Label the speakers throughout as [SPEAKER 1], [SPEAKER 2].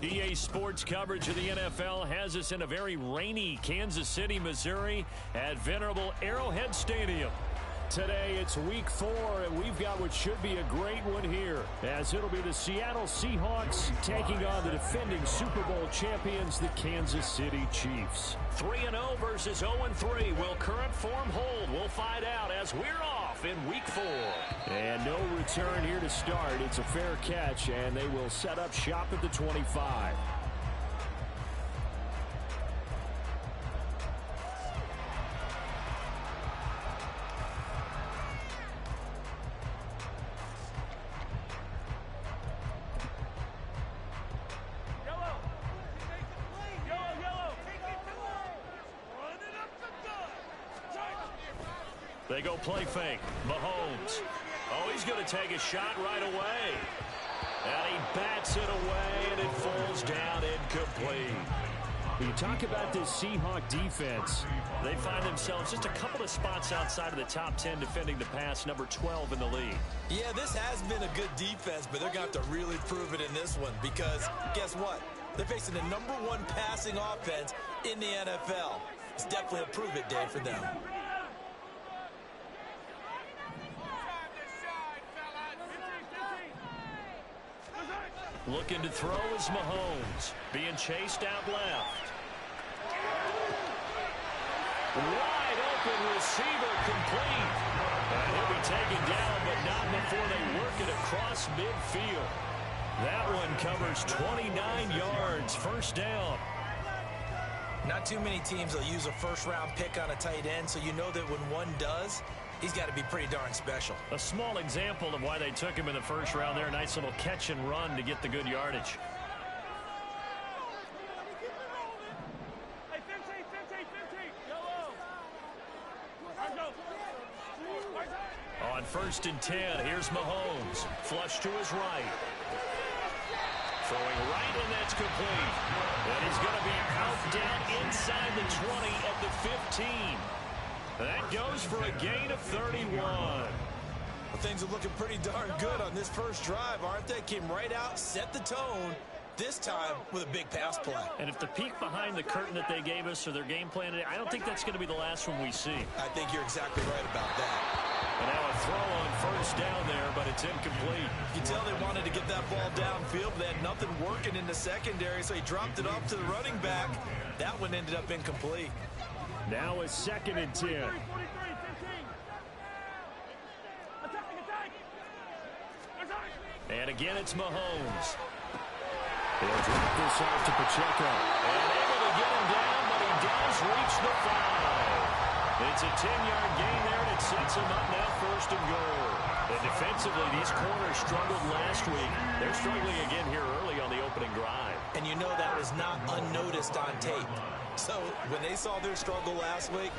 [SPEAKER 1] EA Sports coverage of the NFL has us in a very rainy Kansas City, Missouri at venerable Arrowhead Stadium. Today, it's week 4, and we've got what should be a great one here, as it'll be the Seattle Seahawks taking on the defending Super Bowl champions, the Kansas City Chiefs. 3-0 versus 0-3. Will current form hold? We'll find out as we're off in week 4. And no return here to start. It's a fair catch, and they will set up shop at the 25. They go play fake. Mahomes. Oh, he's going to take a shot right away. And he bats it away, and it falls down incomplete. When you talk about this Seahawk defense, they find themselves just a couple of spots outside of the top 10 defending the pass, number 12 in the league. Yeah, this has been a good defense, but they're going to have to really prove it in this one because guess what? They're facing the number 1 passing offense in the NFL. It's definitely a prove-it day for them. Looking to throw is Mahomes. Being chased out left. Wide open receiver complete. And he'll be taken down, but not before they work it across midfield. That one covers 29 yards. First down. Not too many teams will use a first-round pick on a tight end, so you know that when one does, he's got to be pretty darn special. A small example of why they took him in the first round there. A nice little catch and run to get the good yardage. On 1st and 10, here's Mahomes. Flush to his right. Throwing right, and that's complete. And he's going to be out down inside the 20 at the 15. That goes for a gain of 31. Well, things are looking pretty darn good on this first drive, aren't they? Came right out, set the tone, this time with a big pass play. And if the peek behind the curtain that they gave us or their game plan today, I don't think that's going to be the last one we see. I think you're exactly right about that. And now a throw on 1st down there, but it's incomplete. You can tell they wanted to get that ball downfield, but they had nothing working in the secondary, so he dropped it off to the running back. That one ended up incomplete. Now a 2nd and 10. And again, it's Mahomes. He'll drop this off to Pacheco. And able to get him down, but he does reach the 5. It's a 10-yard gain there, and it sets him up now 1st and goal. And defensively, these corners struggled last week. They're struggling again here early on the opening drive. And you know that was not unnoticed on tape. So when they saw their struggle last week,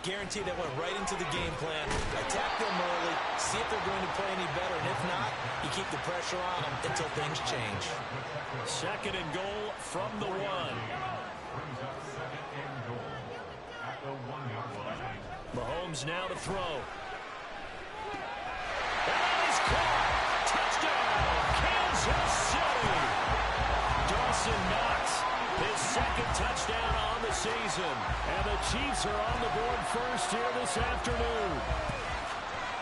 [SPEAKER 1] guaranteed they went right into the game plan, attack them early, see if they're going to play any better, and if not, you keep the pressure on them until things change. 2nd and goal from the 1. Mahomes now to throw. And he's caught. Touchdown, Kansas City. Dawson Knox, his 2nd touchdown on the season. And the Chiefs are on the board first here this afternoon.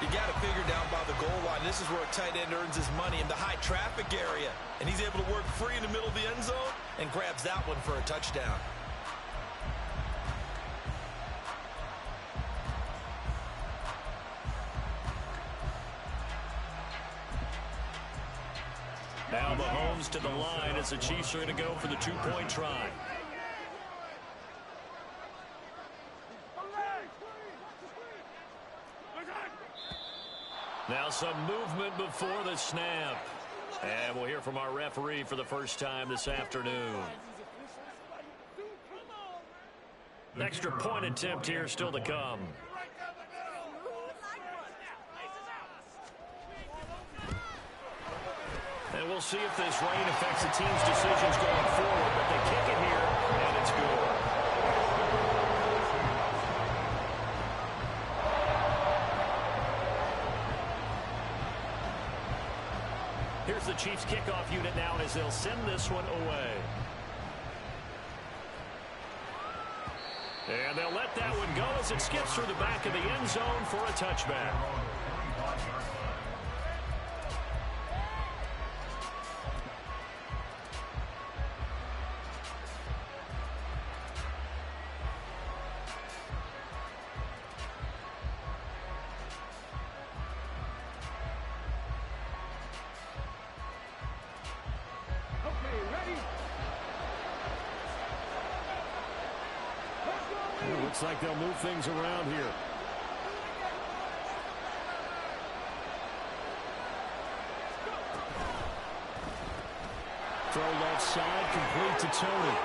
[SPEAKER 1] You got to figure down by the goal line. This is where a tight end earns his money in the high traffic area. And he's able to work free in the middle of the end zone and grabs that one for a touchdown. Now Mahomes to the line as the Chiefs are going to go for the 2-point try. Now some movement before the snap. And we'll hear from our referee for the first time this afternoon. Extra point attempt here still to come. And we'll see if this rain affects the team's decisions going forward, but they kick it here, and it's good. Here's the Chiefs kickoff unit now as they'll send this one away. And they'll let that one go as it skips through the back of the end zone for a touchback. Looks like they'll move things around here. Throw left side, complete to Tony.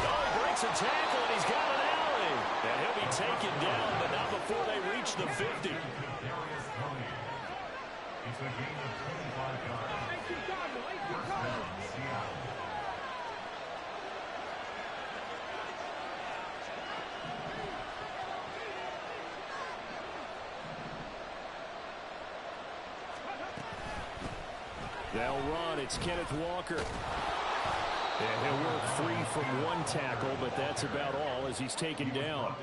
[SPEAKER 1] Oh, breaks a tackle, and he's got an alley. And he'll be taken down, but not before they reach the 50. They'll run. It's Kenneth Walker. And he'll work free from one tackle, but that's about all as he's taken down.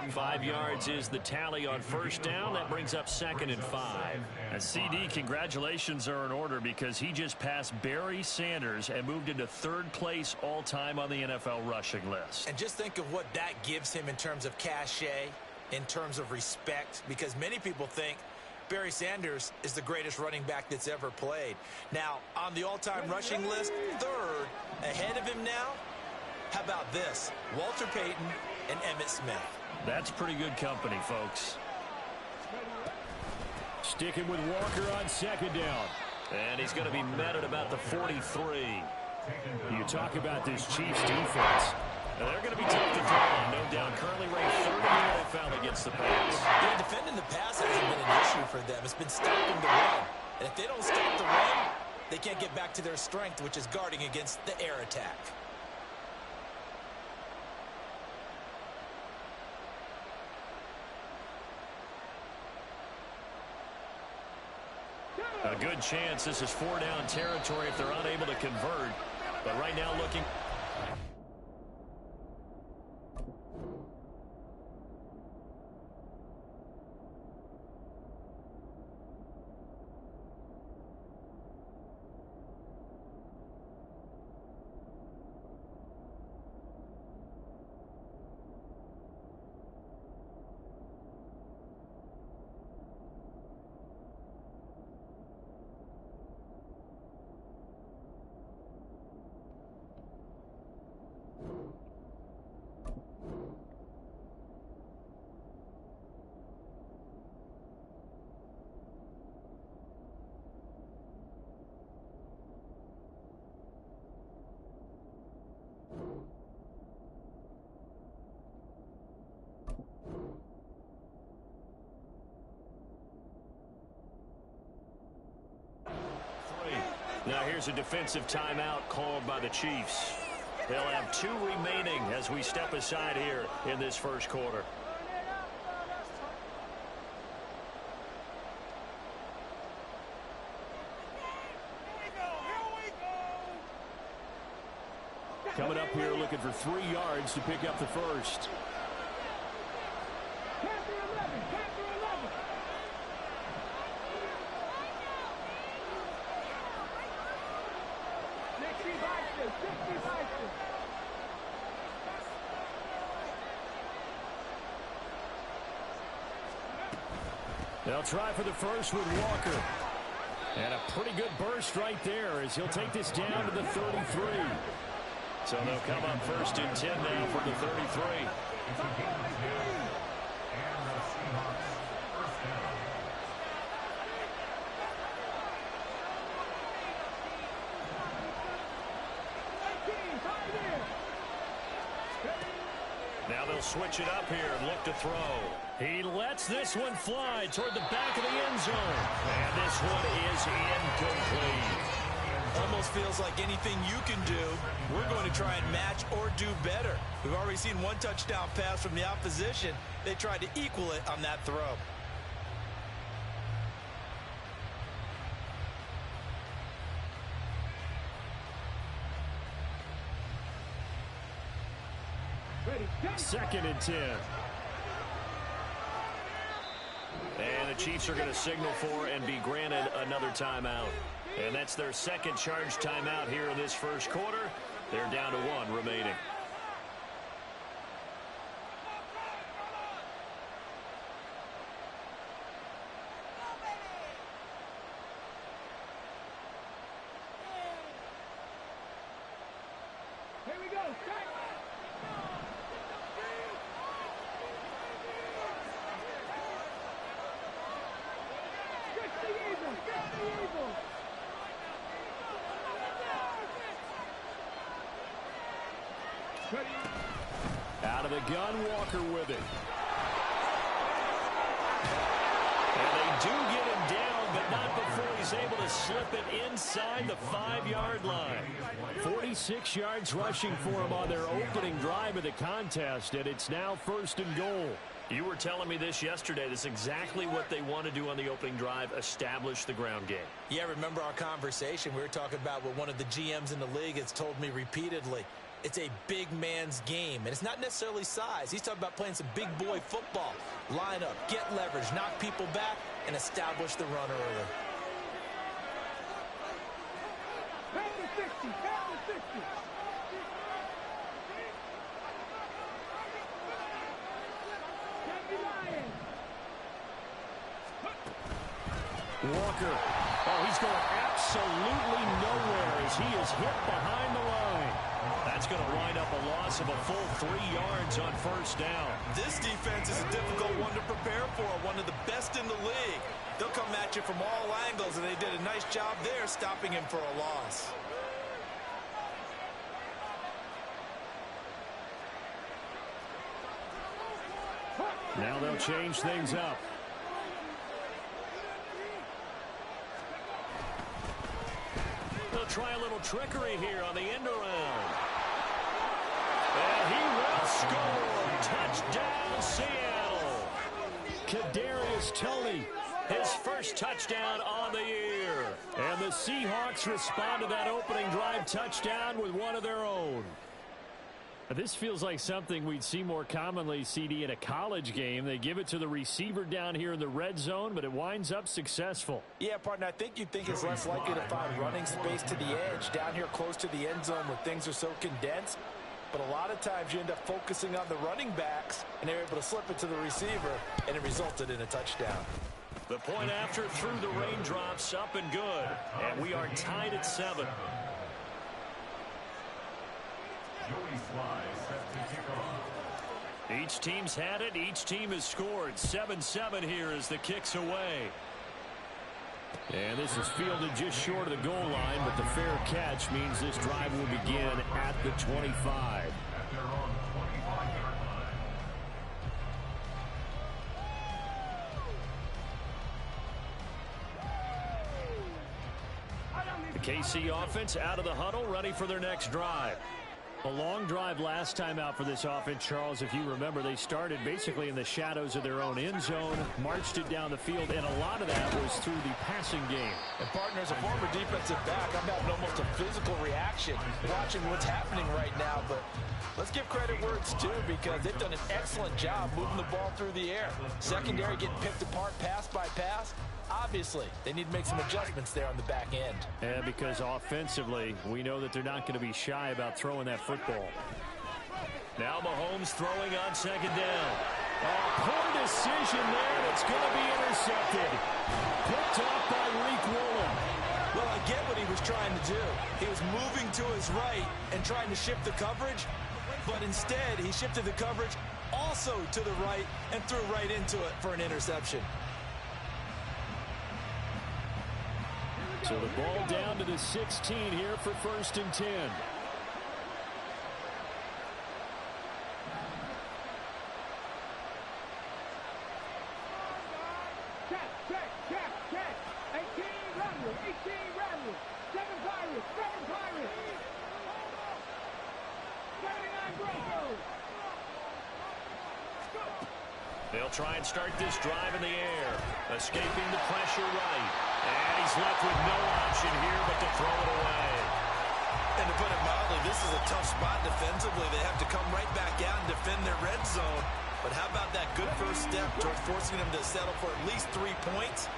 [SPEAKER 1] 5 yards is the tally on first down. That brings up 2nd and 5. And CD, congratulations are in order because he just passed Barry Sanders and moved into 3rd place all-time on the NFL rushing list.
[SPEAKER 2] And just think of what that gives him in terms of cachet, in terms of respect, because many people think Barry Sanders is the greatest running back that's ever played. Now, on the all-time rushing list, 3rd, ahead of him now, how about this? Walter Payton and Emmitt Smith.
[SPEAKER 1] That's pretty good company, folks. Sticking with Walker on 2nd down. And he's going to be met at about the 43. You talk about this Chiefs defense. Now they're going to be tough to throw on, no doubt. Currently ranked 30th in the NFL against the pass.
[SPEAKER 2] Yeah, defending the pass hasn't been an issue for them. It's been stopping the run. And if they don't stop the run, they can't get back to their strength, which is guarding against the air attack.
[SPEAKER 1] A good chance this is 4-down territory if they're unable to convert. But right now looking... Now here's a defensive timeout called by the Chiefs. They'll have 2 remaining as we step aside here in this first quarter. Coming up here looking for 3 yards to pick up the first. They'll try for the first with Walker. And a pretty good burst right there as he'll take this down to the 33. So they'll come up 1st and 10 now for the 33. Now they'll switch it up here and look to throw. He lets this one fly toward the back of the end zone. And this one is incomplete.
[SPEAKER 2] Almost feels like anything you can do, we're going to try and match or do better. We've already seen 1 touchdown pass from the opposition. They tried to equal it on that throw.
[SPEAKER 1] 2nd and 10. And the Chiefs are going to signal for and be granted another timeout. And that's their second charge timeout here in this first quarter. They're down to 1 remaining.
[SPEAKER 3] Here we go.
[SPEAKER 1] Out of the gun, Walker with it. And they do get him down, but not before he's able to slip it inside the 5-yard line. 46 yards rushing for him on their opening drive of the contest, and it's now 1st and goal. You were telling me this yesterday. This is exactly what they want to do on the opening drive, establish the ground game.
[SPEAKER 2] Yeah, remember our conversation? We were talking about what one of the GMs in the league has told me repeatedly. It's a big man's game, and it's not necessarily size. He's talking about playing some big boy football. Line up, get leverage, knock people back, and establish the run early.
[SPEAKER 3] Pound to 60, pound to 60.
[SPEAKER 1] Walker. Oh, he's going absolutely nowhere as he is hit behind the line. That's going to wind up a loss of a full 3 yards on 1st down.
[SPEAKER 2] This defense is a difficult one to prepare for, one of the best in the league. They'll come at you from all angles, and they did a nice job there stopping him for a loss.
[SPEAKER 1] Now they'll change things up. They'll try a little trickery here on the end around. And he will score. Touchdown, Seattle. Kadarius Toney, his first touchdown on the year. And the Seahawks respond to that opening drive touchdown with one of their own. This feels like something we'd see more commonly, CD, in a college game. They give it to the receiver down here in the red zone, but it winds up successful.
[SPEAKER 2] Yeah, partner, I think you'd think it's less likely to find running space to the edge down here close to the end zone where things are so condensed. But a lot of times you end up focusing on the running backs, and they're able to slip it to the receiver, and it resulted in a touchdown.
[SPEAKER 1] The point after through the raindrops, up and good. And we are tied at 7. Each team's had it. Each team has scored. 7-7 here as the kick's away. And this is fielded just short of the goal line, but the fair catch means this drive will begin at the 25. The KC offense out of the huddle, ready for their next drive. A long drive last time out for this offense, Charles. If you remember, they started basically in the shadows of their own end zone, marched it down the field, and a lot of that was through the passing game.
[SPEAKER 2] And, partner, as a former defensive back, I'm having almost a physical reaction watching what's happening right now. But let's give credit where it's due, because they've done an excellent job moving the ball through the air. Secondary getting picked apart pass by pass. Obviously, they need to make some adjustments there on the back end.
[SPEAKER 1] Yeah, because offensively, we know that they're not going to be shy about throwing that football. Now Mahomes throwing on 2nd down. Oh, poor decision there. It's going to be intercepted. Picked off by Reek Woolen.
[SPEAKER 2] Well, I get what he was trying to do. He was moving to his right and trying to shift the coverage, but instead he shifted the coverage also to the right and threw right into it for an interception.
[SPEAKER 1] So the ball down to the 16 here for 1st and 10.
[SPEAKER 3] Check. 18 Ramley, 7 Pirates. 79 Broncos.
[SPEAKER 1] They'll try and start this drive in the air. Escaping the pressure right. And he's left with no option here but to throw it away.
[SPEAKER 2] And to put it mildly, this is a tough spot defensively. They have to come right back out and defend their red zone. But how about that good first step towards forcing them to settle for at least 3 points?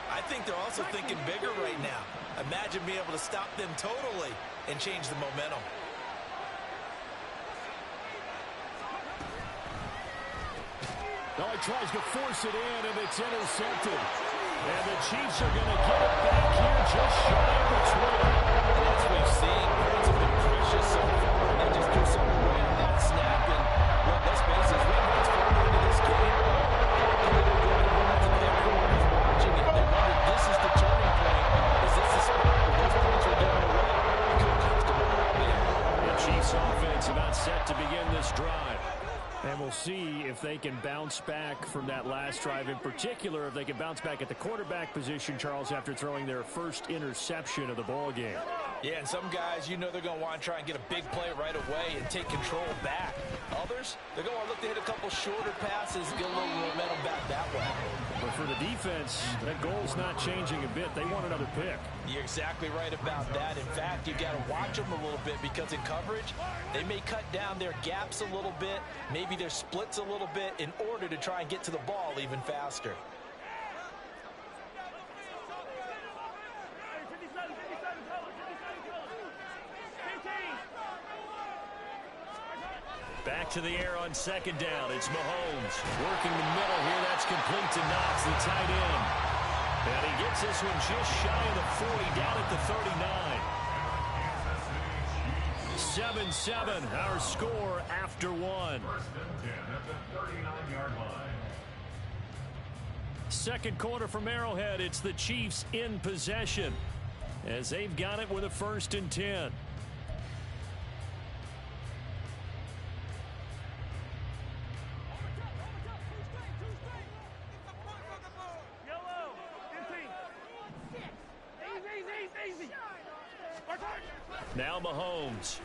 [SPEAKER 2] I think they're also thinking bigger right now. Imagine being able to stop them totally and change the momentum.
[SPEAKER 1] Now he tries to force it in, and it's intercepted. And the Chiefs are going to get it back here just shy of the 20.
[SPEAKER 2] As we've seen, points have been precious so far. They just threw some away on that snap. And look, let's face it, as we advance further into this game, everyone is watching it. They wonder, this is the turning point. Is this the spot where those points are given away? Become comfortable out there.
[SPEAKER 1] The Chiefs offense about set to begin this drive. And we'll see if they can bounce back from that last drive. In particular, if they can bounce back at the quarterback position, Charles, after throwing their first interception of the ball game.
[SPEAKER 2] Yeah, and some guys, you know they're going to want to try and get a big play right away and take control back. Others, they're going to want to look to hit a couple shorter passes, get a little momentum back that way.
[SPEAKER 1] But for the defense, that goal's not changing a bit. They want another pick.
[SPEAKER 2] You're exactly right about that. In fact, you've got to watch them a little bit because in coverage, they may cut down their gaps a little bit, maybe their splits a little bit in order to try and get to the ball even faster.
[SPEAKER 1] Back to the air on second down. It's Mahomes working the middle here. That's complete to Knox, the tight end. And he gets this one just shy of the 40, down at the 39. 7-7, our score after one. Second quarter from Arrowhead. It's the Chiefs in possession as they've got it with a 1st and 10. Now Mahomes.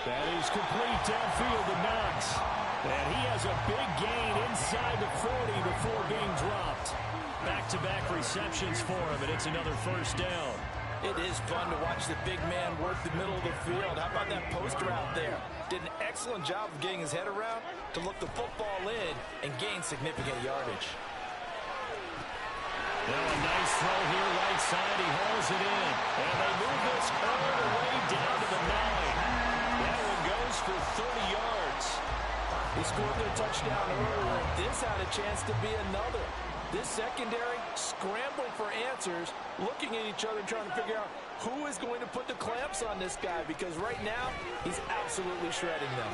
[SPEAKER 1] That is complete downfield to Knox. And he has a big gain inside the 40 before being dropped. Back-to-back receptions for him, and it's another 1st down.
[SPEAKER 2] It is fun to watch the big man work the middle of the field. How about that post route there? Did an excellent job of getting his head around to look the football in and gain significant yardage.
[SPEAKER 1] Now a nice throw here right side. He hauls it in. And they move this all the way down to the 9. That one goes for 30 yards.
[SPEAKER 2] They scored their touchdown earlier. This had a chance to be another. This secondary scrambling for answers, looking at each other, trying to figure out who is going to put the clamps on this guy, because right now he's absolutely shredding them.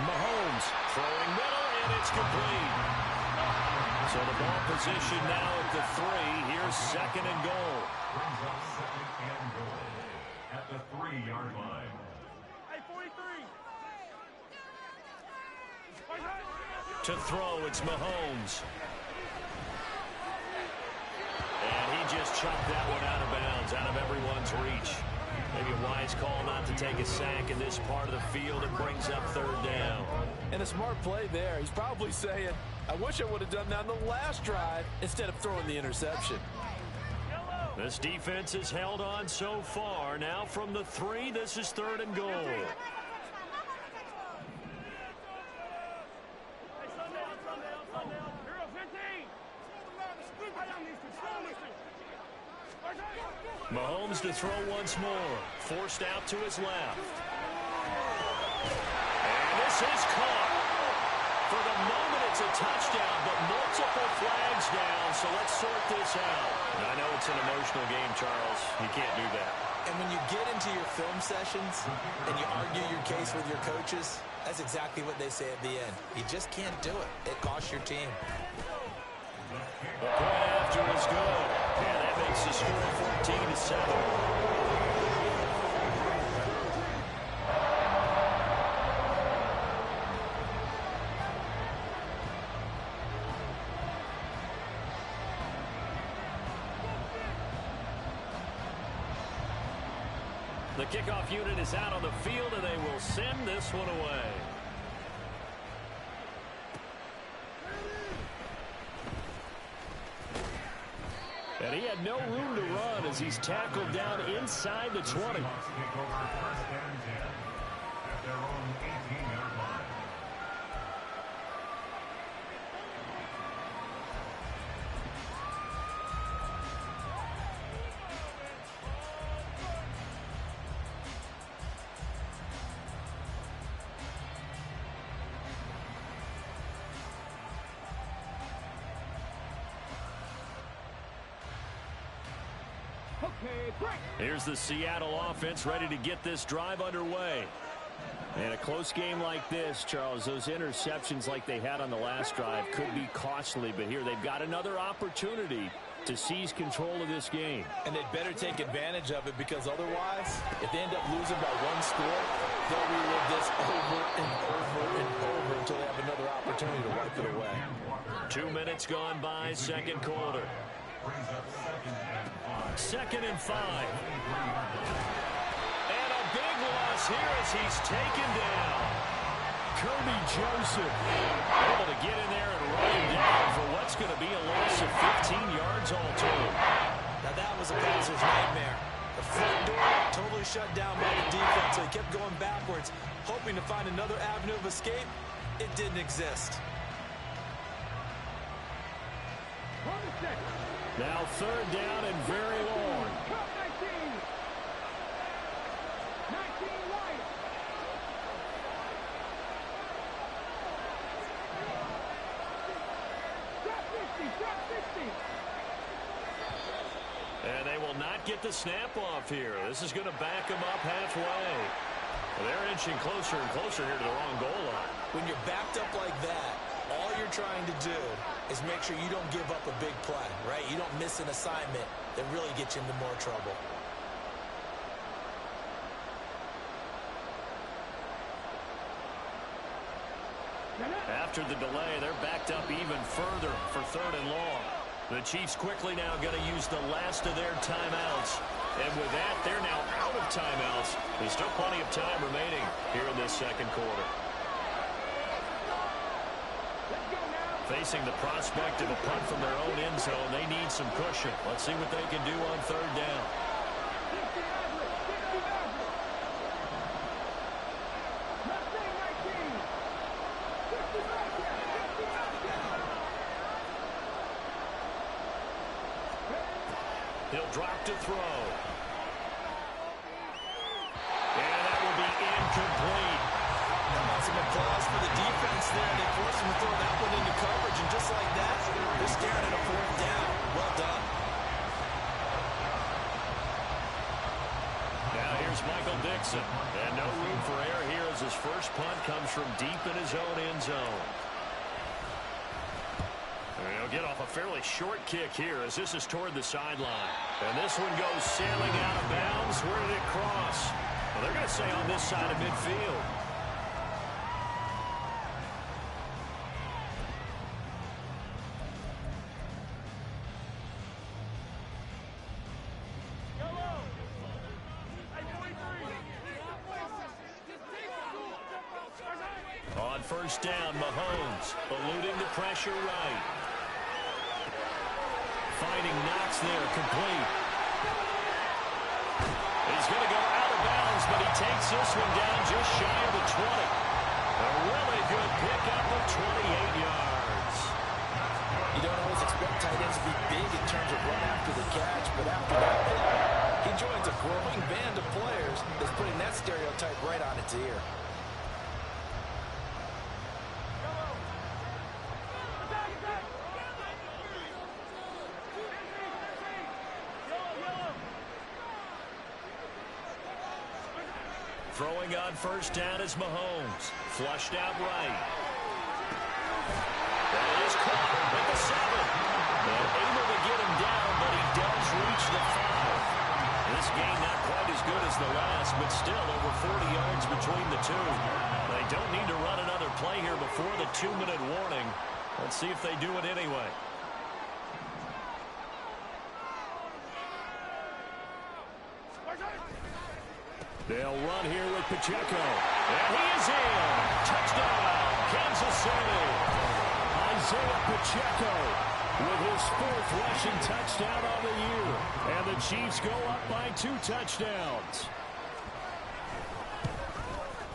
[SPEAKER 1] Mahomes throwing middle, and it's complete. So the ball position now at the 3. Here's 2nd and goal.
[SPEAKER 4] Brings up 2nd and goal at the 3-yard line.
[SPEAKER 3] Hey, 43.
[SPEAKER 1] To throw, it's Mahomes. And he just chucked that one out of bounds, out of everyone's reach. Maybe a wise call not to take a sack in this part of the field. It brings up 3rd down.
[SPEAKER 2] And a smart play there. He's probably saying, I wish I would have done that on the last drive instead of throwing the interception.
[SPEAKER 1] This defense has held on so far. Now from the 3, this is 3rd and goal. Mahomes to throw once more. Forced out to his left. And this is caught. For the moment, it's a touchdown, but multiple flags down, so let's sort this out. I know it's an emotional game, Charles. You can't do that.
[SPEAKER 2] And when you get into your film sessions and you argue your case with your coaches, that's exactly what they say at the end. You just can't do it. It costs your team.
[SPEAKER 1] The point after is good. And that makes the score 14-7. The kickoff unit is out on the field, and they will send this one away. And he had no room to run as he's tackled down inside the 20.
[SPEAKER 4] Seahawks take over first and 10 at their own 18-yard line.
[SPEAKER 1] Here's the Seattle offense ready to get this drive underway. In a close game like this, Charles, those interceptions like they had on the last drive could be costly, but here they've got another opportunity to seize control of this game.
[SPEAKER 2] And they'd better take advantage of it, because otherwise, if they end up losing by one score, they'll relive this over and over and over until they have another opportunity to wipe it away.
[SPEAKER 1] 2 minutes gone by, second quarter.
[SPEAKER 4] Brings up second and 5.
[SPEAKER 1] Second and 5. And a big loss here as he's taken down. Kirby Joseph able to get in there and run him down for what's going to be a loss of 15 yards all told.
[SPEAKER 2] Now that was a passer's nightmare. The front door totally shut down by the defense, so he kept going backwards, hoping to find another avenue of escape. It didn't exist.
[SPEAKER 1] Now third down and very long. And they will not get the snap off here. This is going to back them up halfway. They're inching closer and closer here to the wrong goal line.
[SPEAKER 2] When you're backed up like that, all you're trying to do is make sure you don't give up a big play, right? You don't miss an assignment that really gets you into more trouble.
[SPEAKER 1] After the delay, they're backed up even further for third and long. The Chiefs quickly now going to use the last of their timeouts. And with that, they're now out of timeouts. There's still plenty of time remaining here in this second quarter. Facing the prospect of a punt from their own end zone, they need some cushion. Let's see what they can do on third down. He'll drop to throw. And that will be incomplete.
[SPEAKER 2] Some applause for the defense there. They forced him to throw that one into coverage, and just like that, they're staring at a fourth down. Well done.
[SPEAKER 1] Now here's Michael Dixon. And no room for error here as his first punt comes from deep in his own end zone. And he'll get off a fairly short kick here as this is toward the sideline. And this one goes sailing out of bounds. Where did it cross? Well, they're going to say on this side of midfield. On first down, Mahomes eluding the pressure right. Finding Knox there, complete. He's going to go out of bounds, but he takes this one down just shy of the 20. A really good pickup of 28 yards.
[SPEAKER 2] You don't always expect tight ends to be big in terms of run after the catch, but after that play, he joins a growing band of players that's putting that stereotype right on its ear.
[SPEAKER 1] Throwing on first down is Mahomes. Flushed out right. That is caught at the 7. And able to get him down, but he does reach the 5. This game not quite as good as the last, but still over 40 yards between the two. They don't need to run another play here before the 2-minute warning. Let's see if they do it anyway. They'll run here with Pacheco. And he is in. Touchdown, Kansas City. Isaiah Pacheco with his 4th rushing touchdown on the year. And the Chiefs go up by 2 touchdowns.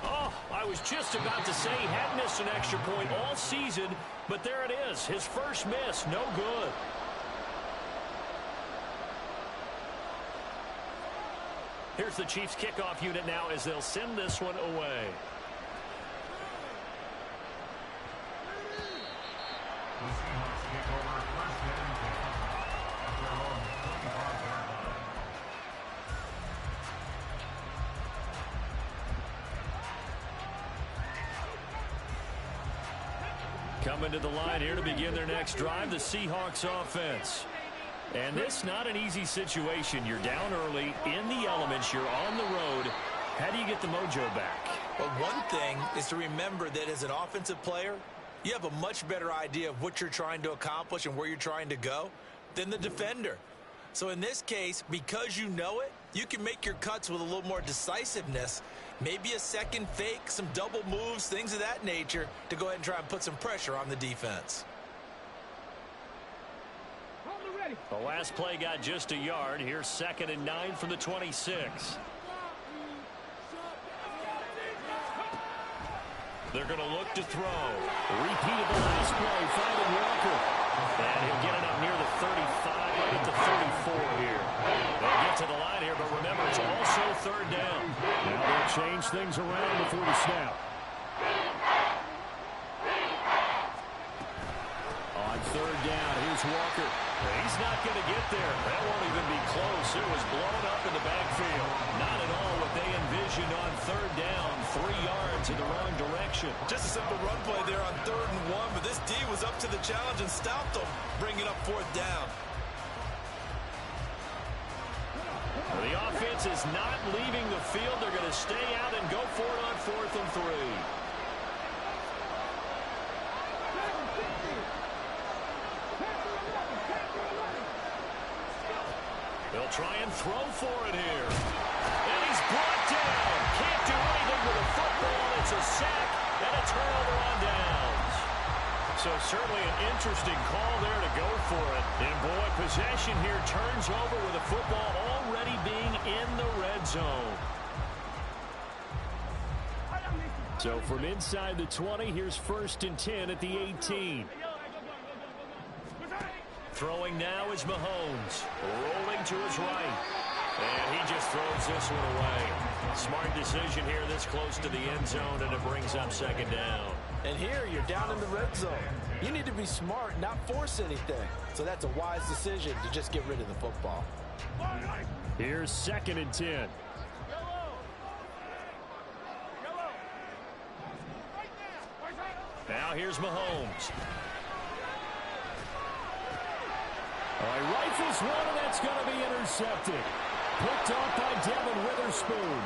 [SPEAKER 1] Oh, I was just about to say he had missed an extra point all season, but there it is. His first miss, no good. Here's the Chiefs kickoff unit now as they'll send this one away.
[SPEAKER 4] The Seahawks kick over first and 10 at their own 25-yard line.
[SPEAKER 1] Coming to the line here to begin their next drive, the Seahawks offense. And this not an easy situation. You're down early, in the elements, you're on the road. How do you get the mojo back?
[SPEAKER 2] Well, one thing is to remember that as an offensive player, you have a much better idea of what you're trying to accomplish and where you're trying to go than the defender. So in this case, because you know it, you can make your cuts with a little more decisiveness, maybe a second fake, some double moves, things of that nature, to go ahead and try and put some pressure on the defense.
[SPEAKER 1] The last play got just a yard. Here's 2nd and 9 from the 26. They're going to look to throw. Repeatable last play, finding Walker. And he'll get it up near the 35, right at the 34 here. They'll get to the line here, but remember, it's also 3rd down. Now they'll change things around before the snap. On 3rd down, here's Walker. He's not going to get there. That won't even be close. It was blown up in the backfield. Not at all what they envisioned on 3rd down. 3 yards in the wrong direction.
[SPEAKER 2] Just a simple run play there on 3rd and 1, but this D was up to the challenge and stopped them, bringing up 4th down.
[SPEAKER 1] The offense is not leaving the field. They're going to stay out and go for it on 4th and 3. They'll try and throw for it here. And he's brought down. Can't do anything with a football. It's a sack and a turnover on downs. So certainly an interesting call there to go for it. And boy, possession here turns over with the football already being in the red zone. So from inside the 20, here's 1st and 10 at the 18. Throwing now is Mahomes. Rolling to his right. And he just throws this one away. Smart decision here this close to the end zone, and it brings up 2nd down.
[SPEAKER 2] And here you're down in the red zone. You need to be smart, not force anything. So that's a wise decision to just get rid of the football.
[SPEAKER 1] Here's 2nd and 10. Now here's Mahomes. All right, rifles one, and that's going to be intercepted. Picked off by Devin Witherspoon.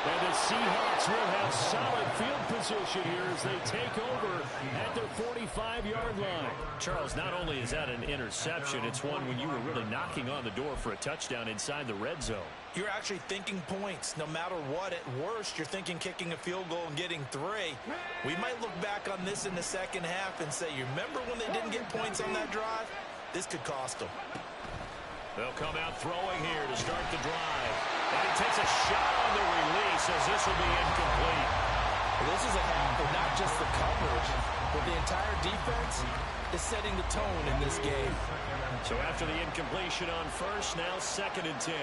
[SPEAKER 1] And the Seahawks will have solid field position here as they take over at their 45-yard line. Charles, not only is that an interception, it's one when you were really knocking on the door for a touchdown inside the red zone.
[SPEAKER 2] You're actually thinking points. No matter what, at worst, you're thinking kicking a field goal and getting 3. We might look back on this in the second half and say, you remember when they didn't get points on that drive? This could cost them.
[SPEAKER 1] They'll come out throwing here to start the drive. And he takes a shot on the release as this will be incomplete.
[SPEAKER 2] Well, this is a half of not just the coverage, but the entire defense is setting the tone in this game.
[SPEAKER 1] So after the incompletion on 1st, now 2nd and 10.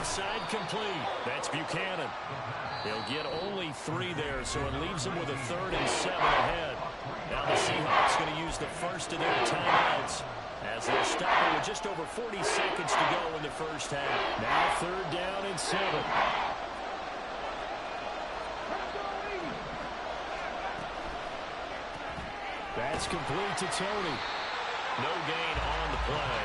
[SPEAKER 1] Side complete. That's Buchanan. He'll get only 3 there, so it leaves him with a 3rd and 7 ahead. Now the Seahawks going to use the first of their timeouts as they're stopping with just over 40 seconds to go in the first half. Now 3rd down and 7. That's complete to Tony. No gain on the play.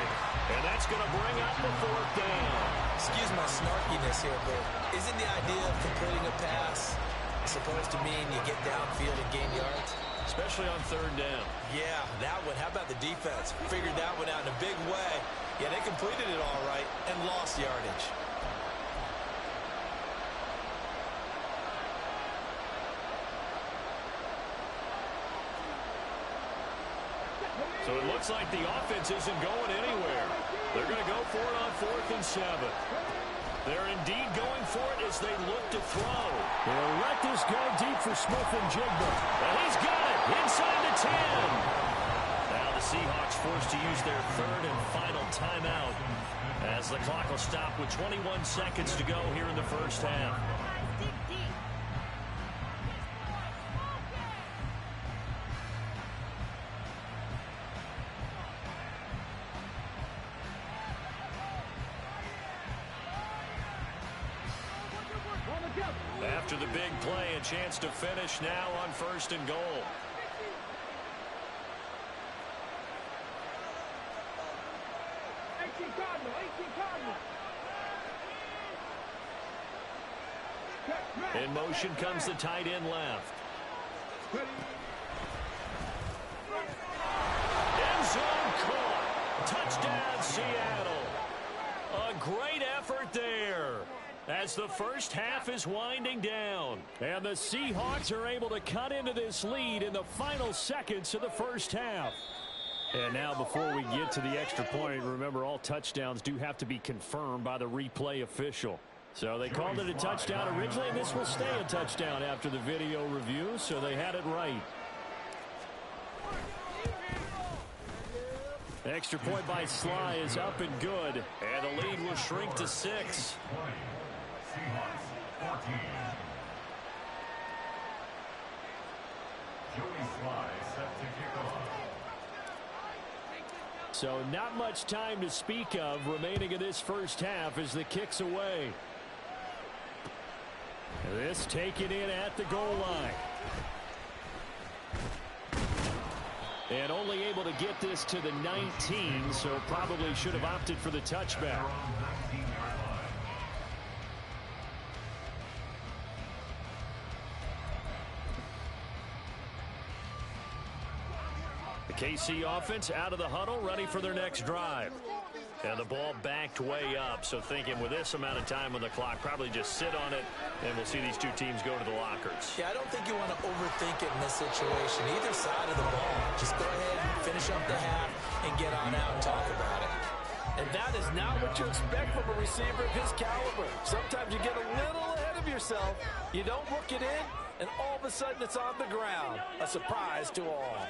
[SPEAKER 1] And that's going to bring up the 4th down.
[SPEAKER 2] Excuse my snarkiness here, but isn't the idea of completing a pass supposed to mean you get downfield and gain yards?
[SPEAKER 1] Especially on 3rd down.
[SPEAKER 2] Yeah, that one. How about the defense? Figured that one out in a big way. Yeah, they completed it all right and lost yardage.
[SPEAKER 1] So it looks like the offense isn't going anywhere. They're going to go for it on 4th and 7. They're indeed going for it as they look to throw.
[SPEAKER 5] They'll let this go deep for Smith and Jigba.
[SPEAKER 1] And he's got it inside the 10. Now the Seahawks forced to use their 3rd and final timeout as the clock will stop with 21 seconds to go here in the first half. After the big play, a chance to finish now on 1st and goal. In motion comes the tight end left. End zone caught. Touchdown, Seattle. A great effort there as the first half is winding down.
[SPEAKER 5] And the Seahawks are able to cut into this lead in the final seconds of the first half. And now before we get to the extra point, remember all touchdowns do have to be confirmed by the replay official. So they called it a touchdown originally, and this will stay a touchdown after the video review, so they had it right. Extra point by Sly is up and good.
[SPEAKER 1] And the lead will shrink to 6.
[SPEAKER 4] Seahawks 14. Joey Sly set to kick off.
[SPEAKER 5] So not much time to speak of remaining in this first half as the kick's away. This taken in at the goal line. And only able to get this to the 19, so probably should have opted for the touchback.
[SPEAKER 1] The KC offense out of the huddle, ready for their next drive. And the ball backed way up, so thinking with this amount of time on the clock, probably just sit on it, and we'll see these two teams go to the lockers.
[SPEAKER 2] Yeah, I don't think you want to overthink it in this situation. Either side of the ball, just go ahead and finish up the half and get on out and talk about it.
[SPEAKER 6] And that is not what you expect from a receiver of his caliber. Sometimes you get a little ahead of yourself, you don't look it in, and all of a sudden it's on the ground. A surprise to all.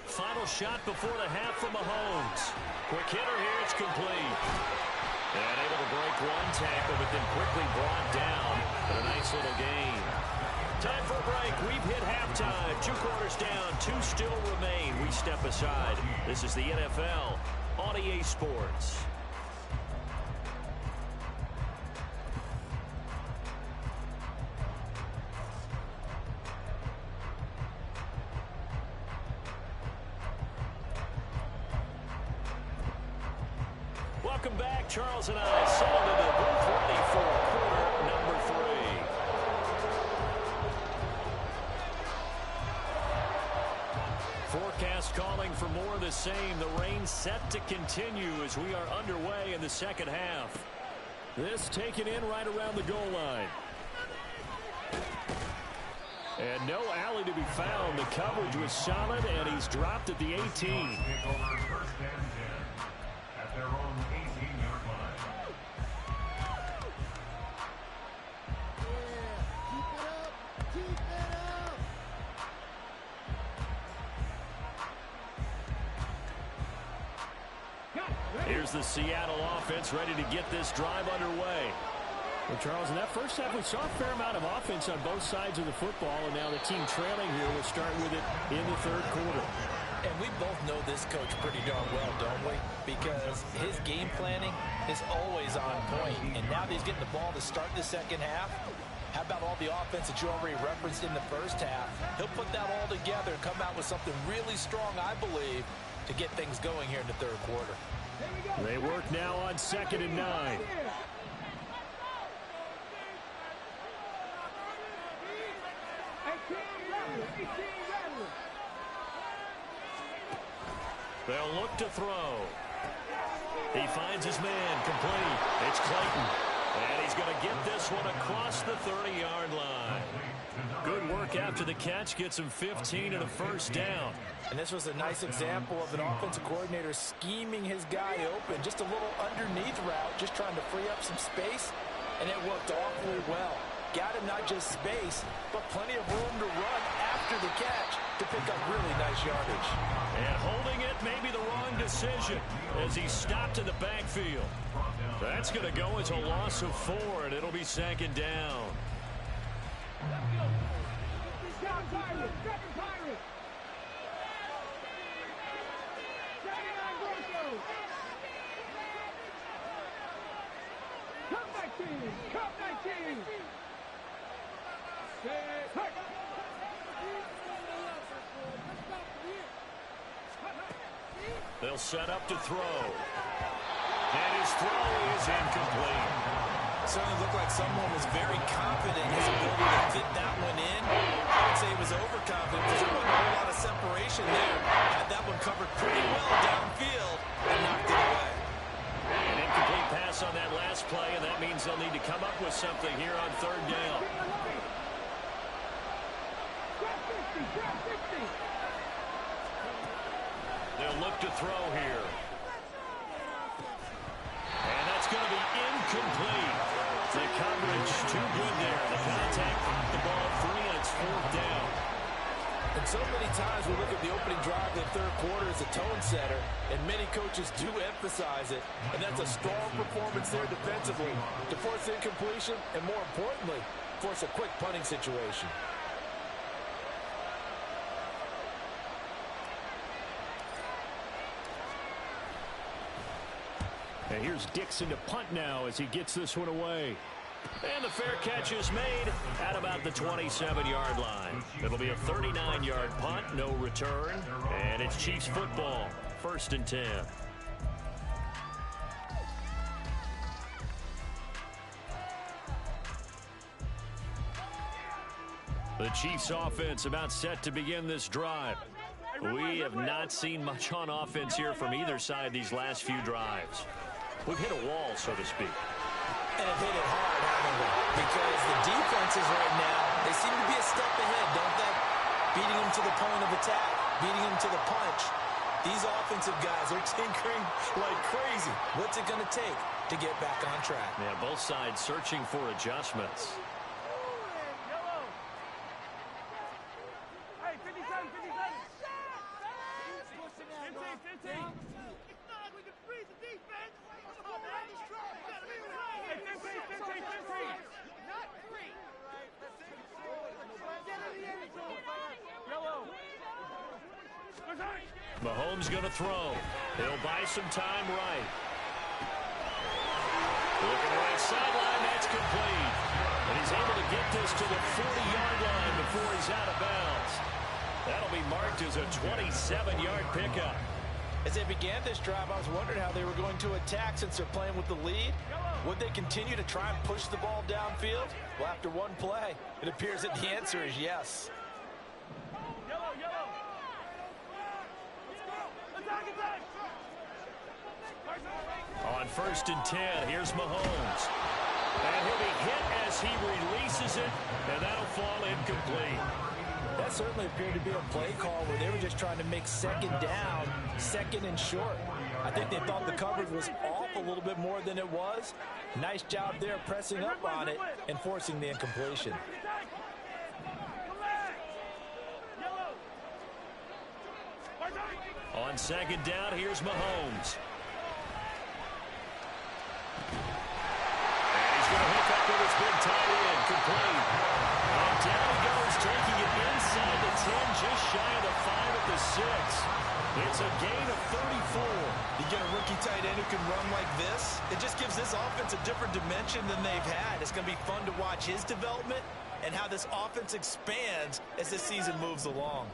[SPEAKER 1] Final shot before the half from Mahomes. Quick hitter here, it's complete. And able to break one tackle, but then quickly brought down. But a nice little gain. Time for a break. We've hit halftime. 2 quarters down, 2 still remain. We step aside. This is the NFL on EA Sports. Welcome back. Charles and I settled into the booth ready for quarter number 3. Forecast calling for more of the same. The rain set to continue as we are underway in the second half.
[SPEAKER 5] This taken in right around the goal line. And no alley to be found. The coverage was solid, and he's dropped at the 18.
[SPEAKER 4] Take over 1st and 10 at their own 18-yard line.
[SPEAKER 1] Here's the Seattle offense ready to get this drive underway.
[SPEAKER 5] Well, Charles, in that first half, we saw a fair amount of offense on both sides of the football, and now the team trailing here will start with it in the 3rd quarter.
[SPEAKER 2] And we both know this coach pretty darn well, don't we? Because his game planning is always on point. And now that he's getting the ball to start the second half, how about all the offense that you already referenced in the first half? He'll put that all together and come out with something really strong, I believe, to get things going here in the 3rd quarter.
[SPEAKER 5] They work now on 2nd and 9.
[SPEAKER 1] They'll look to throw. He finds his man complete. It's Clayton. And he's going to get this one across the 30-yard line. Good work after the catch. Gets him 15 and a first down.
[SPEAKER 2] And this was a nice example of an offensive coordinator scheming his guy open. Just a little underneath route, just trying to free up some space, and it worked awfully well. Got him not just space, but plenty of room to run after the catch to pick up really nice yardage.
[SPEAKER 1] And holding it may be the wrong decision as he stopped in the backfield. That's going to go as a loss of 4, and it'll be second down. They'll set up to throw. And his throw is incomplete.
[SPEAKER 2] Certainly looked like someone was very confident in his ability to fit that one in. I would say he was overconfident because there wasn't a whole lot of separation there. Had that one covered pretty well downfield and knocked it away.
[SPEAKER 1] An incomplete pass on that last play, and that means they'll need to come up with something here on third down. They'll look to throw here. And that's going to be incomplete. The coverage too good there. The contact kept the ball free, and it's fourth down.
[SPEAKER 2] And so many times we look at the opening drive of the third quarter as a tone setter, and many coaches do emphasize it. And that's a strong performance there defensively to force incompletion and, more importantly, force a quick punting situation.
[SPEAKER 5] And here's Dixon to punt now as he gets this one away.
[SPEAKER 1] And the fair catch is made at about the 27-yard line. It'll be a 39-yard punt, no return. And it's Chiefs football, 1st and 10. The Chiefs offense about set to begin this drive. We have not seen much on offense here from either side these last few drives. We've hit a wall, so to speak.
[SPEAKER 2] And have hit it hard, haven't we? Because the defenses right now, they seem to be a step ahead, don't they? Beating them to the point of attack, beating them to the punch. These offensive guys are tinkering like crazy. What's it going to take to get back on track?
[SPEAKER 1] Yeah, both sides searching for adjustments.
[SPEAKER 3] Hey, 57, 57. We can freeze the defense. Come on, man. Hey, 15. Not 3. Get in the end zone. Yellow.
[SPEAKER 1] Mahomes going to throw. He'll buy some time right. Looking right sideline, that's complete. And he's able to get this to the 40-yard line before he's out of bounds. That'll be marked as a 27-yard pickup.
[SPEAKER 2] As they began this drive, I was wondering how they were going to attack since they're playing with the lead. Would they continue to try and push the ball downfield? Well, after one play, it appears that the answer is yes.
[SPEAKER 3] Yellow. Attack.
[SPEAKER 1] On 1st and 10, here's Mahomes. And he'll be hit as he releases it, and that'll fall incomplete.
[SPEAKER 2] That certainly appeared to be a play call where they were just trying to make second down, second and short. I think they thought the coverage was off a little bit more than it was. Nice job there pressing up on it and forcing the incompletion.
[SPEAKER 1] On 2nd down, here's Mahomes. And he's going to hook up with his big tight end, complete. And down he goes, taking it inside the 10, just shy of the 5 at the 6. It's a gain of 34.
[SPEAKER 2] You get a rookie tight end who can run like this, it just gives this offense a different dimension than they've had. It's going to be fun to watch his development and how this offense expands as this season moves along.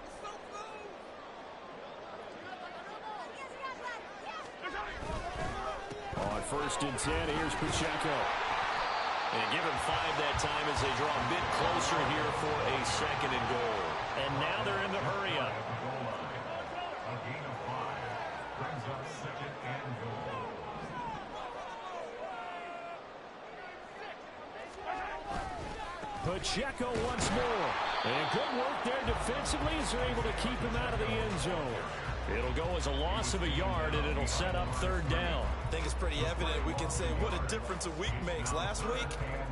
[SPEAKER 5] On 1st and 10, here's Pacheco.
[SPEAKER 1] And give him 5 that time as they draw a bit closer here for a 2nd and goal. And now they're in the hurry up.
[SPEAKER 4] A gain of 5 brings up 2nd and goal.
[SPEAKER 5] Pacheco once more. And good work there defensively as they're able to keep him out of the end zone. It'll go as a loss of a yard, and it'll set up third down.
[SPEAKER 2] I think it's pretty evident. We can say what a difference a week makes. Last week,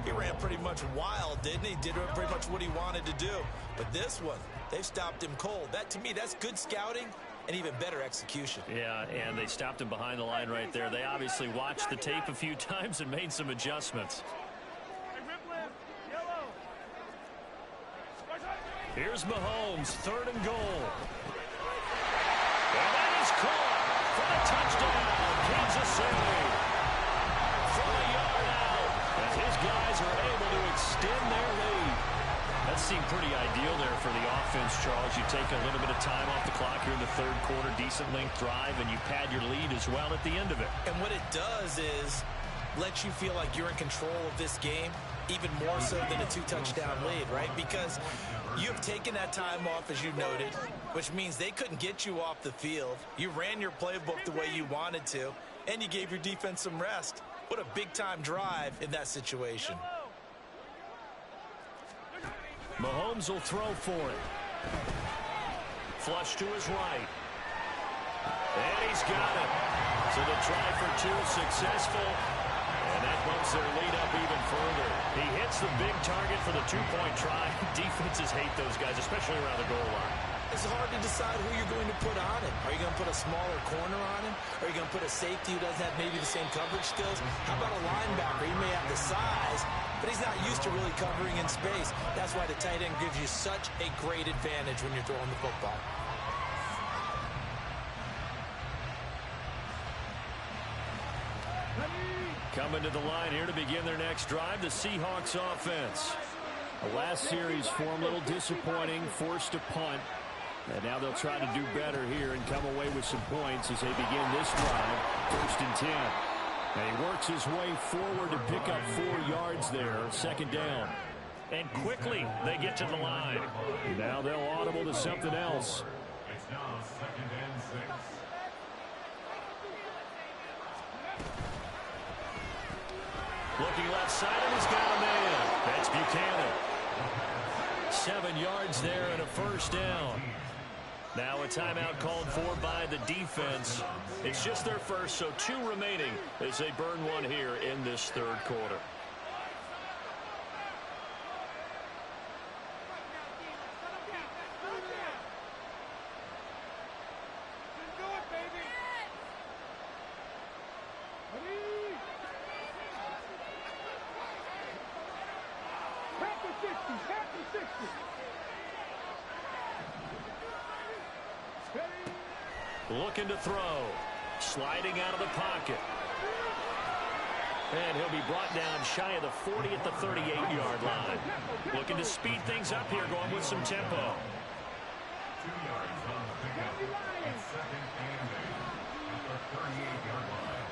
[SPEAKER 2] he ran pretty much wild, didn't he? Did pretty much what he wanted to do. But this one, they've stopped him cold. That, to me, that's good scouting and even better execution.
[SPEAKER 5] Yeah, and they stopped him behind the line right there. They obviously watched the tape a few times and made some adjustments. Here's Mahomes, third and goal. And that is caught for the touchdown. Kansas City from a yard out as his guys are able to extend their lead. That seemed pretty ideal there for the offense, Charles. You take a little bit of time off the clock here in the third quarter, decent length drive, and you pad your lead as well at the end of it.
[SPEAKER 2] And what it does is let you feel like you're in control of this game, even more so than a two-touchdown lead, right? Because you've taken that time off, as you noted, which means they couldn't get you off the field. You ran your playbook the way you wanted to, and you gave your defense some rest. What a big-time drive in that situation.
[SPEAKER 5] Mahomes will throw for it. Flush to his right. And he's got it. So the try for two successful. And that bumps their lead up even further. He hits the big target for the two-point try. Defenses hate those guys, especially around the goal line.
[SPEAKER 2] It's hard to decide who you're going to put on him. Are you going to put a smaller corner on him? Are you going to put a safety who doesn't have maybe the same coverage skills? How about a linebacker? He may have the size, but he's not used to really covering in space. That's why the tight end gives you such a great advantage when you're throwing the football.
[SPEAKER 5] Coming to the line here to begin their next drive, the Seahawks offense. The last series for them, a little disappointing, forced to punt. And now they'll try to do better here and come away with some points as they begin this drive, 1st and 10. And he works his way forward to pick up 4 yards there, 2nd down. And quickly they get to the line. Now they'll audible to something else.
[SPEAKER 4] It's now 2nd and 6.
[SPEAKER 5] Looking left side, and he's got a man. That's Buchanan. 7 yards there and a 1st down. Now a timeout called for by the defense. It's just their first, so 2 remaining as they burn one here in this third quarter. Looking to throw. Sliding out of the pocket. And he'll be brought down shy of the 40 at the 38-yard line. Looking to speed things up here, going with some tempo.
[SPEAKER 4] 2 yards on the pickup. It's 2nd and 8 at the 38-yard line.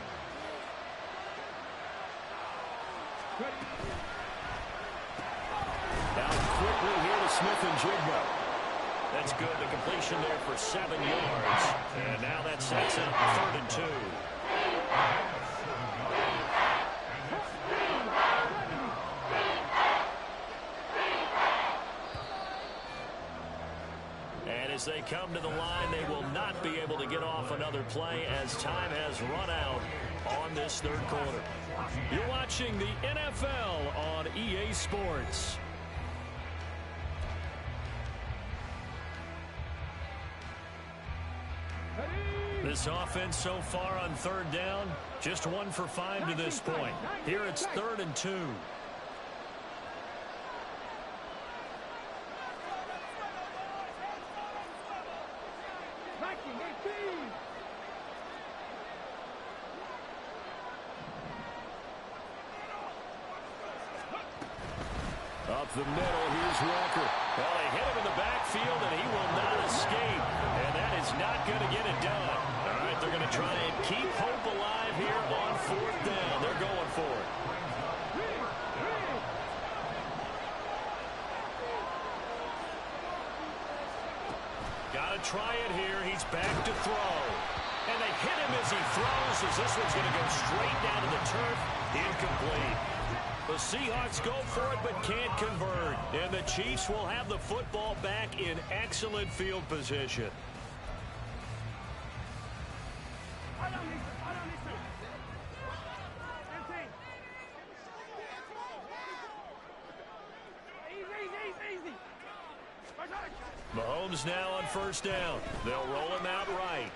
[SPEAKER 5] Now quickly here to Smith and Jigba. That's good. The completion there for 7 yards. And now that sets up 3rd and 2. And as they come to the line, they will not be able to get off another play as time has run out on this third quarter. You're watching the NFL on EA Sports. This offense so far on 3rd down, just 1 for 5 to this point. Here it's 3rd and 2. Up the middle, here's Walker. Well, they hit him in the backfield, and he will not escape. And that is not going to get it done. All right, they're going to try and keep hope alive here on 4th down. They're going for it. Got to try it here. He's back to throw. And they hit him as he throws, as this one's going to go straight down to the turf. Incomplete.
[SPEAKER 1] The Seahawks go for it but can't convert. And the Chiefs will have the football back in excellent field position. Mahomes now on first down. They'll roll him out right.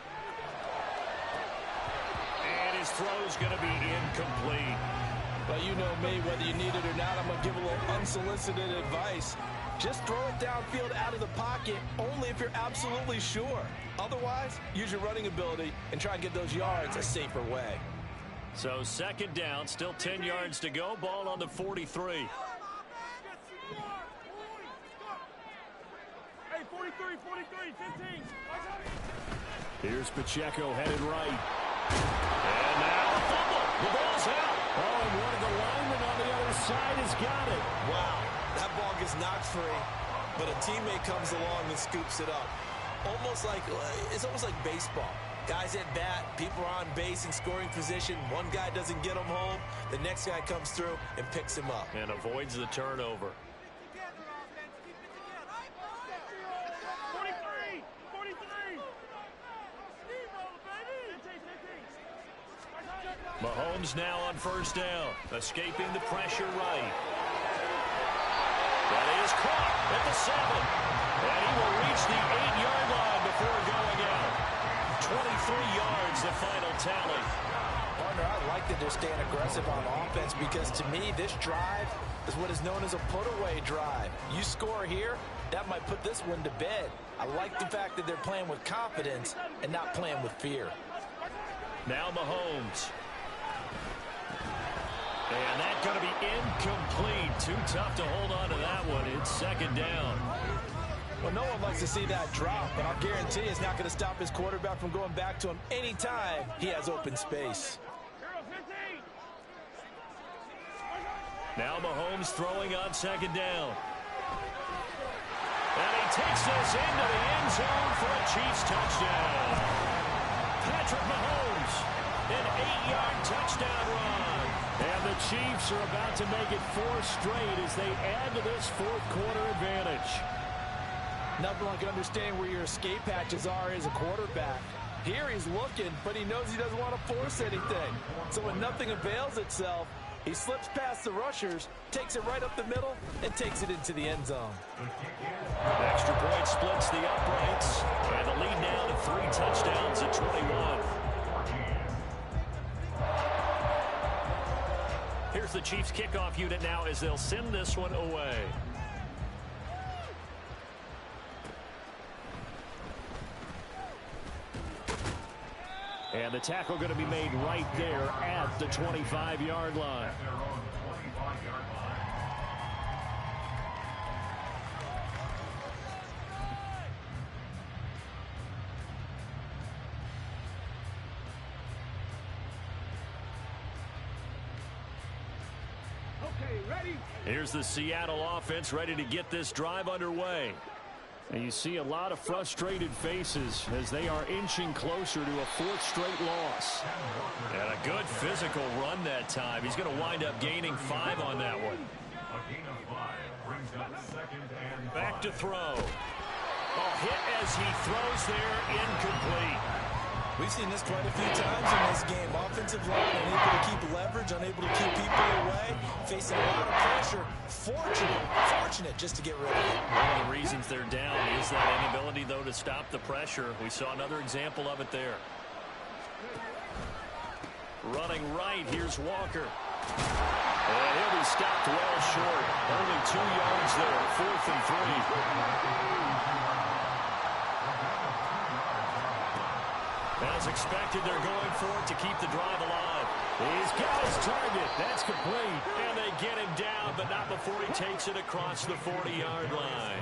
[SPEAKER 1] And his throw's going to be incomplete.
[SPEAKER 6] Well, you know me, whether you need it or not, I'm going to give a little unsolicited advice. Just throw it downfield out of the pocket only if you're absolutely sure. Otherwise, use your running ability and try and get those yards a safer way.
[SPEAKER 5] So second down, still 10 yards to go. Ball on the 43.
[SPEAKER 3] Hey, 43, 15.
[SPEAKER 5] Here's Pacheco headed right. And now a fumble. The ball's out. Oh, and one of the linemen on the other side has got it.
[SPEAKER 2] Wow, that ball gets knocked free, but a teammate comes along and scoops it up. It's almost like baseball. Guys at bat, people are on base in scoring position. One guy doesn't get him home. The next guy comes through and picks him up.
[SPEAKER 5] And avoids the turnover.
[SPEAKER 3] 43.
[SPEAKER 5] Mahomes now on first down, escaping the pressure right. That is caught at the 7. And he will reach the 8-yard line before going out. 23 yards, the final tally.
[SPEAKER 6] Partner, I like that they're staying aggressive on offense because to me, this drive is what is known as a put-away drive. You score here, that might put this one to bed. I like the fact that they're playing with confidence and not playing with fear.
[SPEAKER 5] Now Mahomes. And that's going to be incomplete. Too tough to hold on to that one. It's second down.
[SPEAKER 6] Well, no one likes to see that drop, but I'll guarantee it's not going to stop his quarterback from going back to him anytime he has open space.
[SPEAKER 5] Now Mahomes throwing on second down. And he takes this into the end zone for a Chiefs touchdown. Patrick Mahomes, an 8-yard touchdown run. And the Chiefs are about to make it 4 straight as they add to this fourth-quarter advantage.
[SPEAKER 6] Nothing like understanding where your escape hatches are as a quarterback. Here he's looking, but he knows he doesn't want to force anything. So when nothing avails itself, he slips past the rushers, takes it right up the middle, and takes it into the end zone.
[SPEAKER 5] Extra point splits the uprights, and the lead now to 3 touchdowns at 21. Here's the Chiefs kickoff unit now as they'll send this one away. And the tackle going to be made right there at the 25-yard line. Here's the Seattle offense ready to get this drive underway. And you see a lot of frustrated faces as they are inching closer to a 4th straight loss. And a good physical run that time. He's going to wind up gaining 5 on that one. Back to throw. Oh, hit as he throws there, incomplete.
[SPEAKER 2] We've seen this quite a few times in this game. Offensive line unable to keep leverage, unable to keep people away, facing a lot of pressure. Fortunate just to get rid of it.
[SPEAKER 5] One of the reasons they're down is that inability, though, to stop the pressure. We saw another example of it there. Running right, here's Walker. And he'll be stopped well short. Only 2 yards there, 4th and 3. As expected, they're going for it to keep the drive alive. He's got his target. That's complete. And they get him down, but not before he takes it across the 40-yard line.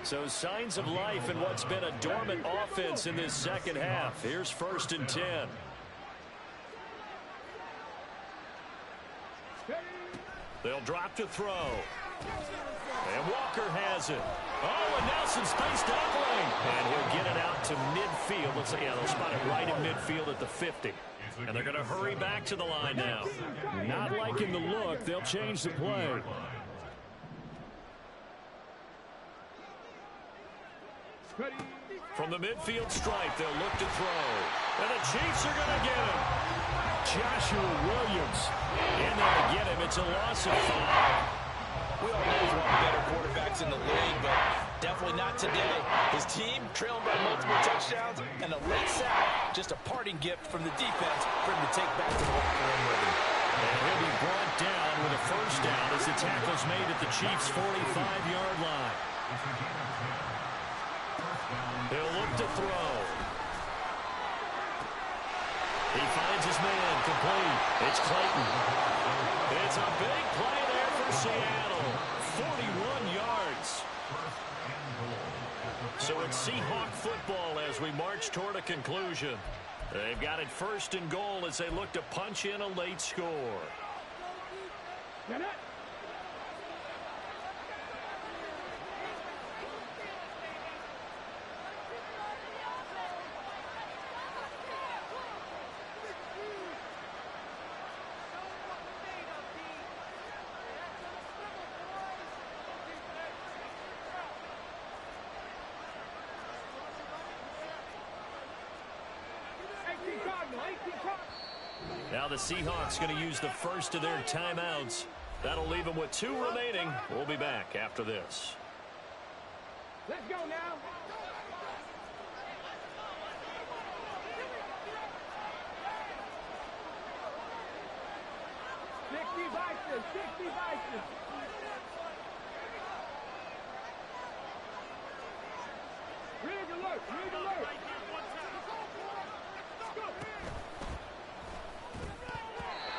[SPEAKER 5] So signs of life in what's been a dormant offense in this second half. Here's 1st and 10. They'll drop to throw. And Walker has it. Oh, and now some space doubling. And he'll get it out to midfield. Let's say, yeah, they'll spot it right in midfield at the 50. And they're going to hurry back to the line now. Not liking the look. They'll change the play. From the midfield stripe, they'll look to throw. And the Chiefs are going to get him. Joshua Williams in there to get him. It's a loss of 5.
[SPEAKER 6] We all know he's one of the better quarterbacks in the league, but definitely not today. His team trailing by multiple touchdowns and a late sack. Just a parting gift from the defense for him to take back to the locker room with him.
[SPEAKER 5] And he'll be brought down with a first down as the tackle's made at the Chiefs' 45-yard line. He'll look to throw. He finds his man, complete. It's Clayton. It's a big play there for Seattle. 41 yards. So it's Seahawk football as we march toward a conclusion. They've got it 1st and goal as they look to punch in a late score. Now the Seahawks going to use the first of their timeouts. That'll leave them with 2 remaining. We'll be back after this.
[SPEAKER 3] Let's go now. Sixty vices. Rig alert.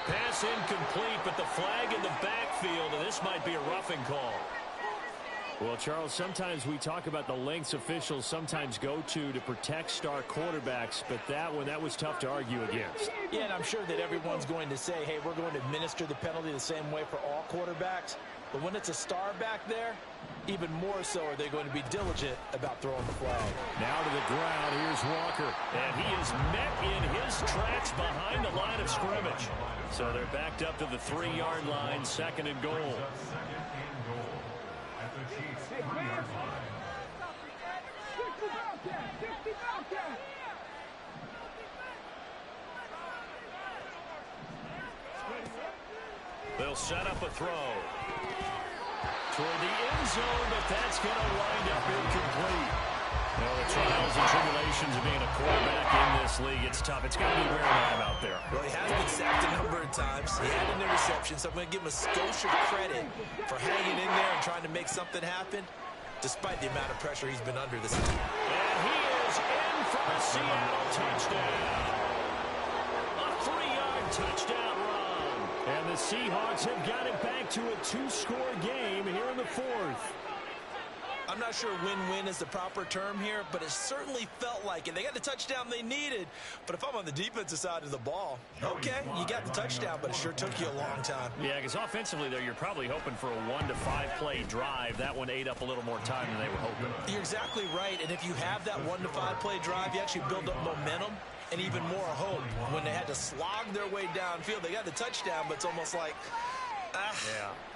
[SPEAKER 5] Pass incomplete, but the flag in the backfield, and this might be a roughing call. Well, Charles, sometimes we talk about the lengths officials sometimes go to protect star quarterbacks, but that was tough to argue against.
[SPEAKER 6] Yeah, and I'm sure that everyone's going to say, hey, we're going to administer the penalty the same way for all quarterbacks. But when it's a star back there, even more so are they going to be diligent about throwing the flag.
[SPEAKER 5] Now to the ground, here's Walker. And he is met in his tracks behind the line of scrimmage. So they're backed up to the 3-yard line, 2nd and goal. They'll set up a throw toward the end zone, but that's going to wind up incomplete. Well, the trials and tribulations of being a quarterback in this league, it's tough. It's got to be wearing him out there.
[SPEAKER 2] Well, he has been sacked a number of times. He had an interception, so I'm going to give him a skosh of credit for hanging in there and trying to make something happen, despite the amount of pressure he's been under this season.
[SPEAKER 5] And he is in for a Seattle touchdown. A 3-yard touchdown run. And the Seahawks have got it back to a 2-score game here in the 4th.
[SPEAKER 2] I'm not sure win-win is the proper term here, but it certainly felt like it. They got the touchdown they needed, but if I'm on the defensive side of the ball, okay, you got the touchdown, but it sure took you a long time.
[SPEAKER 5] Yeah, because offensively there, you're probably hoping for a 1 to 5 play drive. That one ate up a little more time than they were hoping.
[SPEAKER 2] You're exactly right, and if you have that 1 to 5 play drive, you actually build up momentum and even more hope. When they had to slog their way downfield, they got the touchdown, but it's almost like,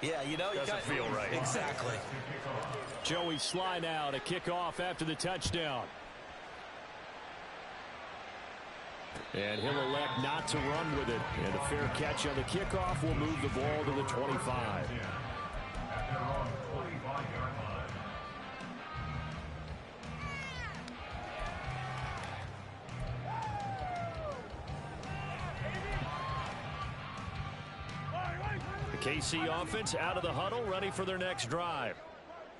[SPEAKER 2] yeah, you know,
[SPEAKER 5] doesn't feel right.
[SPEAKER 2] Exactly.
[SPEAKER 5] Joey slide out, a kickoff after the touchdown. And he'll elect not to run with it. And a fair catch on the kickoff will move the ball to the 25. The KC offense out of the huddle, ready for their next drive.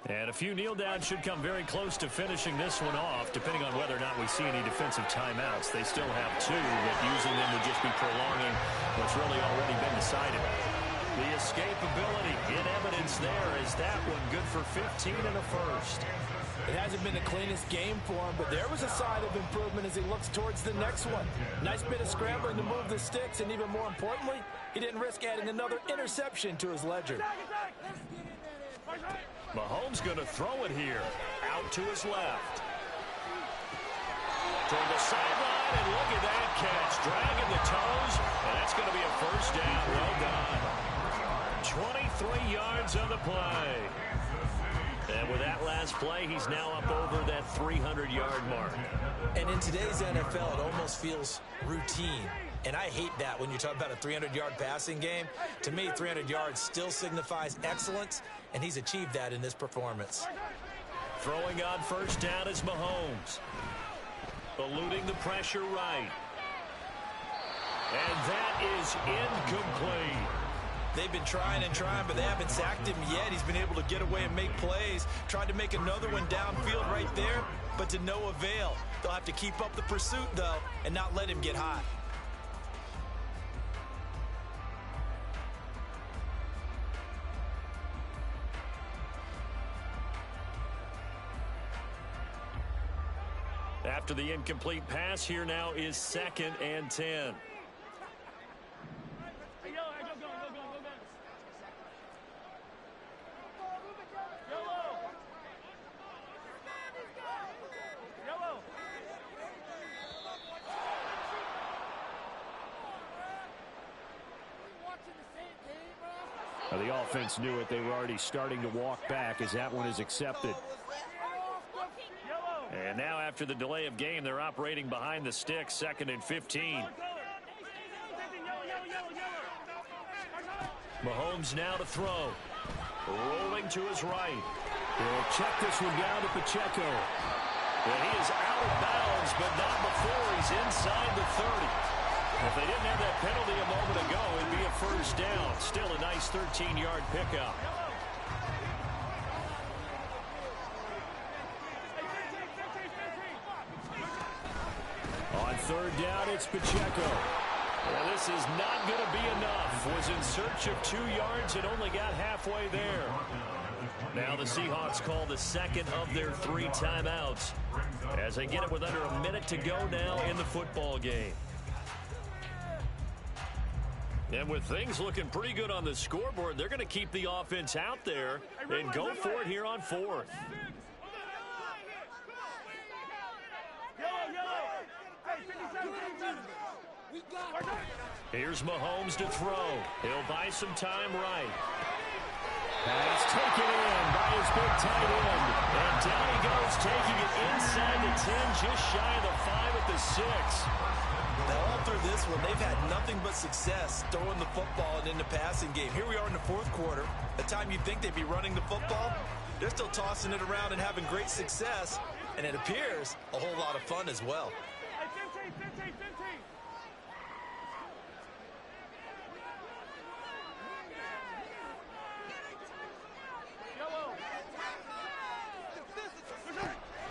[SPEAKER 5] And a few kneel downs should come very close to finishing this one off, depending on whether or not we see any defensive timeouts. They still have 2, but using them would just be prolonging what's really already been decided. The escapability in evidence there is that one good for 15 in the first.
[SPEAKER 6] It hasn't been the cleanest game for him, but there was a sign of improvement as he looks towards the next one. Nice bit of scrambling to move the sticks, and even more importantly, he didn't risk adding another interception to his ledger.
[SPEAKER 5] Mahomes going to throw it here, out to his left.
[SPEAKER 1] Toward the sideline, and look at that catch. Dragging the toes, and that's going to be a first down. Well done. 23 yards on the play. And with that last play, he's now up over that 300-yard mark.
[SPEAKER 2] And in today's NFL, it almost feels routine. And I hate that when you talk about a 300-yard passing game. To me, 300 yards still signifies excellence, and he's achieved that in this performance.
[SPEAKER 1] Throwing on first down is Mahomes. Eluding the pressure right. And that is incomplete.
[SPEAKER 2] They've been trying and trying, but they haven't sacked him yet. He's been able to get away and make plays. Tried to make another one downfield right there, but to no avail. They'll have to keep up the pursuit, though, and not let him get hot.
[SPEAKER 1] After the incomplete pass, here now is 2nd and 10.
[SPEAKER 5] The offense knew it. They were already starting to walk back as that one is accepted. And now after the delay of game, they're operating behind the sticks, 2nd and 15. Mahomes now to throw. Rolling to his right. He'll check this one down to Pacheco. And he is out of bounds, but not before he's inside the 30. If they didn't have that penalty a moment ago, it'd be a first down. Still a nice 13-yard pickup. On 3rd down, it's Pacheco. Well, this is not going to be enough. Was in search of 2 yards and only got halfway there. Now the Seahawks call the 2nd of their 3 timeouts as they get it with under a minute to go now in the football game. And with things looking pretty good on the scoreboard, they're going to keep the offense out there and go for it here on 4th. Here's Mahomes to throw. He'll buy some time right. Pass taken in by his big tight end. And down he goes, taking it inside the 10, just shy of the 5 at the 6.
[SPEAKER 2] Now, all through this one, they've had nothing but success throwing the football and in the passing game. Here we are in the 4th quarter. The time you'd think they'd be running the football, they're still tossing it around and having great success. And it appears a whole lot of fun as well.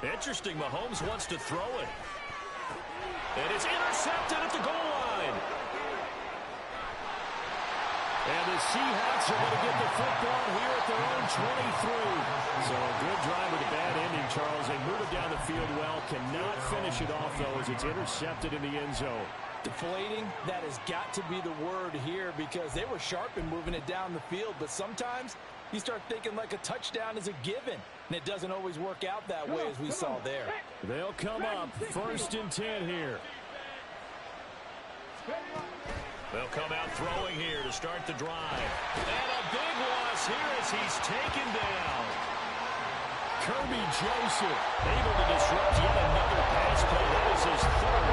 [SPEAKER 1] Interesting, Mahomes wants to throw it. And it's intercepted at the goal line. And the Seahawks are going to get the football here at their own 23. So a good drive with a bad ending, Charles. They move it down the field well. Cannot finish it off, though, as it's intercepted in the end zone.
[SPEAKER 6] Deflating, that has got to be the word here because they were sharp in moving it down the field. But sometimes you start thinking like a touchdown is a given. And it doesn't always work out that way as we saw there.
[SPEAKER 5] They'll come up 1st and 10 here.
[SPEAKER 1] They'll come out throwing here to start the drive. And a big loss here as he's taken down.
[SPEAKER 5] Kirby Joseph
[SPEAKER 1] able to disrupt yet another pass play. That was his 3rd